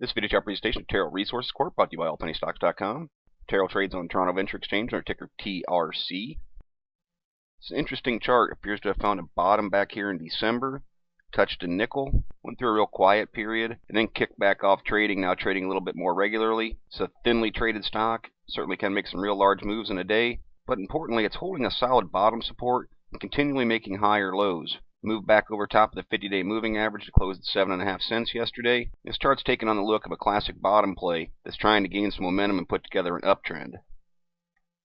This video chart presentation of Teryl Resources Corp, brought to you by allpennystocks.com. Teryl trades on Toronto Venture Exchange under ticker TRC. It's an interesting chart. It appears to have found a bottom back here in December, touched a nickel, went through a real quiet period, and then kicked back off trading, now trading a little bit more regularly. It's a thinly traded stock, certainly can make some real large moves in a day, but importantly, it's holding a solid bottom support and continually making higher lows. Moved back over top of the 50-day moving average to close at 7.5 cents yesterday. This chart's taking on the look of a classic bottom play that's trying to gain some momentum and put together an uptrend.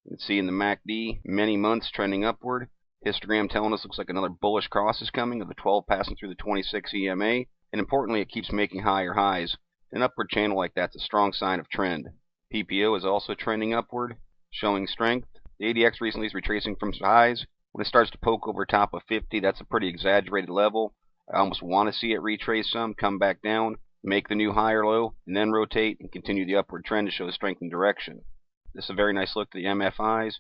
You can see in the MACD, many months trending upward. Histogram telling us looks like another bullish cross is coming of the 12 passing through the 26 EMA. And importantly, it keeps making higher highs. An upward channel like that's a strong sign of trend. PPO is also trending upward, showing strength. The ADX recently is retracing from highs. When it starts to poke over top of 50, that's a pretty exaggerated level. I almost want to see it retrace some, come back down, make the new higher low, and then rotate and continue the upward trend to show strength and direction. This is a very nice look at the MFIs.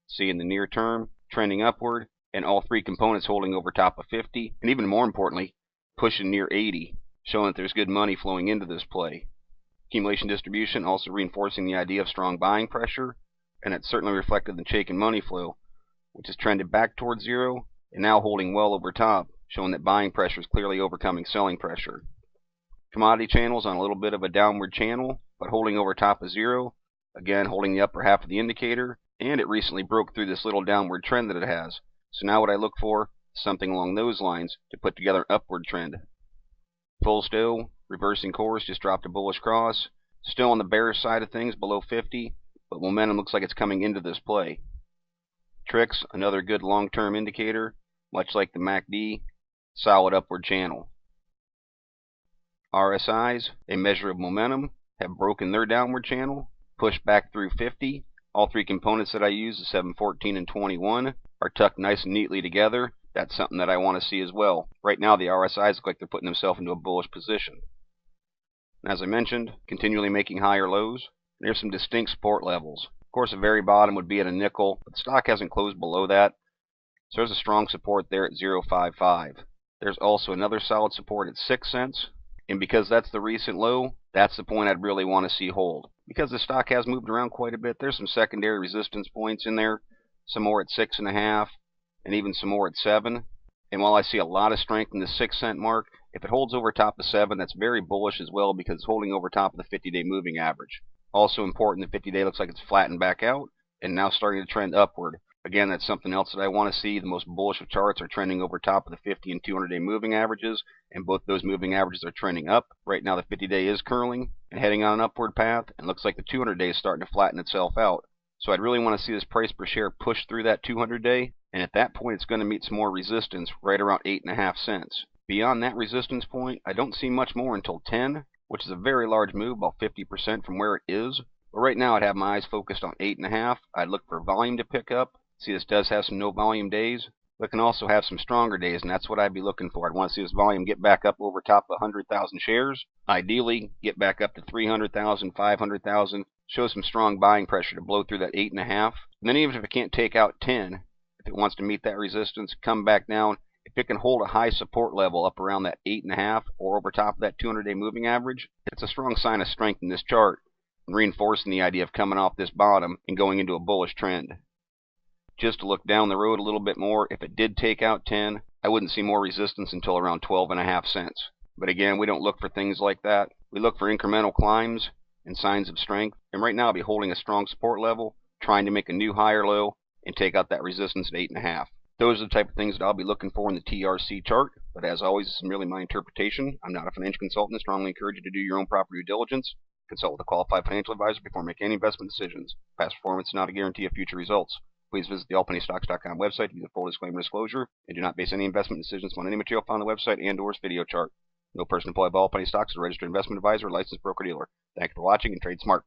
See in the near term, trending upward, and all three components holding over top of 50, and even more importantly, pushing near 80, showing that there's good money flowing into this play. Accumulation distribution also reinforcing the idea of strong buying pressure, and it's certainly reflected in the Chaikin money flow, which has trended back towards zero and now holding well over top, showing that buying pressure is clearly overcoming selling pressure. Commodity channels on a little bit of a downward channel, but holding over top of zero, again holding the upper half of the indicator, and it recently broke through this little downward trend that it has. So now what I look for is something along those lines to put together an upward trend. Full still, reversing course, just dropped a bullish cross, still on the bearish side of things below 50, but momentum looks like it's coming into this play. Tricks, another good long-term indicator, much like the MACD, solid upward channel. RSIs, a measure of momentum, have broken their downward channel, pushed back through 50. All three components that I use, the 7, 14, and 21, are tucked nice and neatly together. That's something that I want to see as well. Right now the RSIs look like they're putting themselves into a bullish position. And as I mentioned, continually making higher lows. There's some distinct support levels. Of course, the very bottom would be at a nickel, but the stock hasn't closed below that. So there's a strong support there at 0.55. There's also another solid support at 6 cents. And because that's the recent low, that's the point I'd really want to see hold. Because the stock has moved around quite a bit, there's some secondary resistance points in there. Some more at 6.5, and even some more at 7. And while I see a lot of strength in the 6 cent mark, if it holds over top of 7, that's very bullish as well because it's holding over top of the 50-day moving average. Also important, the 50-day looks like it's flattened back out and now starting to trend upward. Again, that's something else that I want to see. The most bullish of charts are trending over top of the 50 and 200-day moving averages, and both those moving averages are trending up. Right now, the 50-day is curling and heading on an upward path, and looks like the 200-day is starting to flatten itself out. So I'd really want to see this price per share push through that 200-day, and at that point, it's going to meet some more resistance right around 8.5 cents. Beyond that resistance point, I don't see much more until 10, which is a very large move, about 50% from where it is. But right now, I'd have my eyes focused on 8.5. I'd look for volume to pick up. See, this does have some no volume days, but it can also have some stronger days, and that's what I'd be looking for. I'd want to see this volume get back up over top of 100,000 shares. Ideally, get back up to 300,000, 500,000. Show some strong buying pressure to blow through that 8.5. And then even if it can't take out 10, if it wants to meet that resistance, come back down. If it can hold a high support level up around that 8.5 or over top of that 200-day moving average, it's a strong sign of strength in this chart, reinforcing the idea of coming off this bottom and going into a bullish trend. Just to look down the road a little bit more, if it did take out 10, I wouldn't see more resistance until around 12.5 cents. But again, we don't look for things like that. We look for incremental climbs and signs of strength. And right now, I'll be holding a strong support level, trying to make a new higher low and take out that resistance at 8.5. Those are the type of things that I'll be looking for in the TRC chart. But as always, this is merely my interpretation. I'm not a financial consultant and strongly encourage you to do your own proper due diligence. Consult with a qualified financial advisor before making any investment decisions. Past performance is not a guarantee of future results. Please visit the allpennystocks.com website to view the full disclaimer disclosure, and do not base any investment decisions on any material found on the website and/or video chart. No person employed by All Penny Stocks is a registered investment advisor or licensed broker-dealer. Thank you for watching, and trade smart.